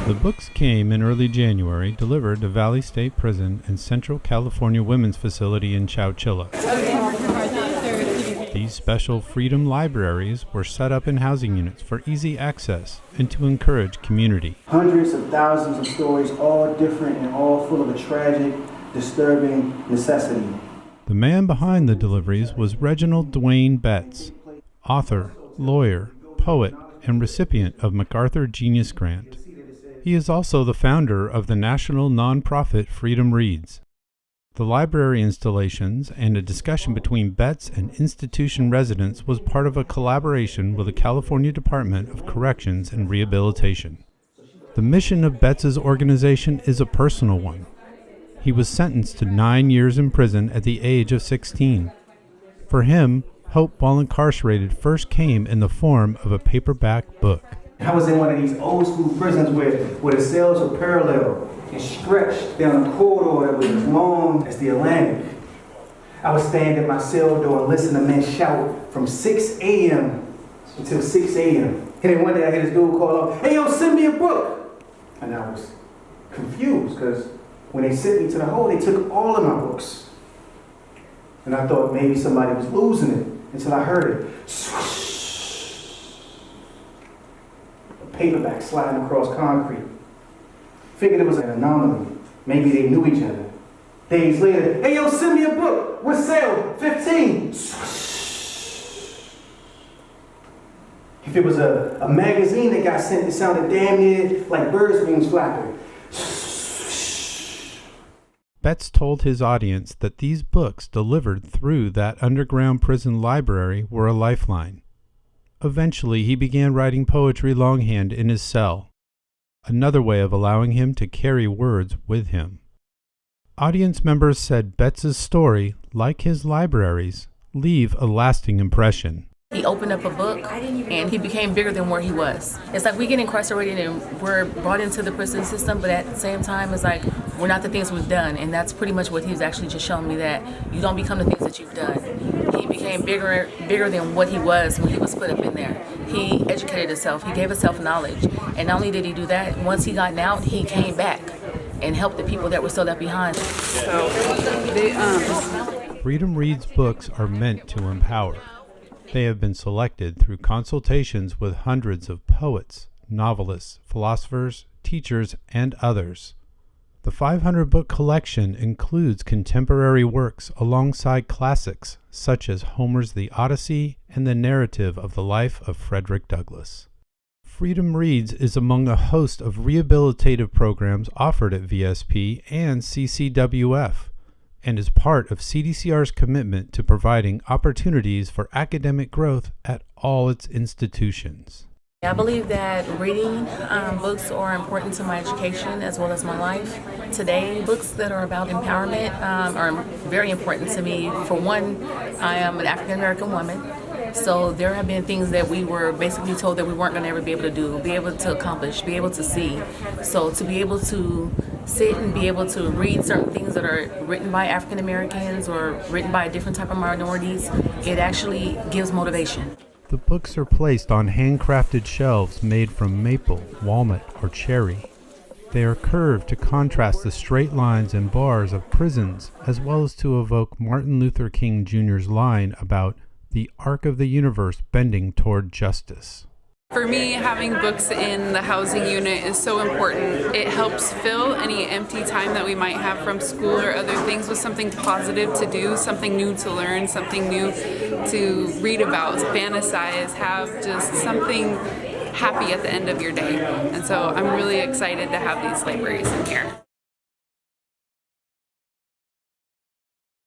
The books came in early January, delivered to Valley State Prison and Central California Women's Facility in Chowchilla. These special Freedom Libraries were set up in housing units for easy access and to encourage community. Hundreds of thousands of stories, all different and all full of a tragic, disturbing necessity. The man behind the deliveries was Reginald Dwayne Betts, author, lawyer, poet, and recipient of MacArthur Genius Grant. He is also the founder of the national nonprofit Freedom Reads. The library installations and a discussion between Betts and institution residents was part of a collaboration with the California Department of Corrections and Rehabilitation. The mission of Betts' organization is a personal one. He was sentenced to 9 years in prison at the age of 16. For him, hope while incarcerated first came in the form of a paperback book. I was in one of these old school prisons where the cells were parallel and stretched down a corridor that was as long as the Atlantic. I would stand at my cell door and listen to men shout from 6 a.m. until 6 a.m. And then one day I heard this dude call out, "Hey, yo, send me a book." And I was confused because when they sent me to the hole, they took all of my books. And I thought maybe somebody was losing it until I heard it. Swoosh. Paperback sliding across concrete. Figured it was an anomaly. Maybe they knew each other. Days later, "Hey, yo, send me a book. What sale? 15. If it was a magazine that got sent, it sounded damn near like birds' wings flapping. Betts told his audience that these books delivered through that underground prison library were a lifeline. Eventually, he began writing poetry longhand in his cell, another way of allowing him to carry words with him. Audience members said Betts' story, like his libraries, leave a lasting impression. He opened up a book and he became bigger than where he was. It's like we get incarcerated and we're brought into the prison system, but at the same time it's like we're not the things we've done. And that's pretty much what he's actually just showing me, that you don't become the things that you've done. He became bigger than what he was when he was put up in there. He educated himself, he gave himself knowledge. And not only did he do that, once he got out, he came back and helped the people that were still left behind. Freedom Reads books are meant to empower. They have been selected through consultations with hundreds of poets, novelists, philosophers, teachers, and others. The 500-book collection includes contemporary works alongside classics such as Homer's The Odyssey and the narrative of the life of Frederick Douglass. Freedom Reads is among a host of rehabilitative programs offered at VSP and CCWF, and is part of CDCR's commitment to providing opportunities for academic growth at all its institutions. I believe that reading books are important to my education as well as my life. Today, books that are about empowerment are very important to me. For one, I am an African American woman, so there have been things that we were basically told that we weren't going to ever be able to do, be able to accomplish, be able to see. So to be able to sit and be able to read certain things that are written by African Americans or written by a different type of minorities, it actually gives motivation. The books are placed on handcrafted shelves made from maple, walnut, or cherry. They are curved to contrast the straight lines and bars of prisons, as well as to evoke Martin Luther King Jr.'s line about the arc of the universe bending toward justice. For me, having books in the housing unit is so important. It helps fill any empty time that we might have from school or other things with something positive to do, something new to learn, something new to read about, fantasize, have just something happy at the end of your day. And so I'm really excited to have these libraries in here.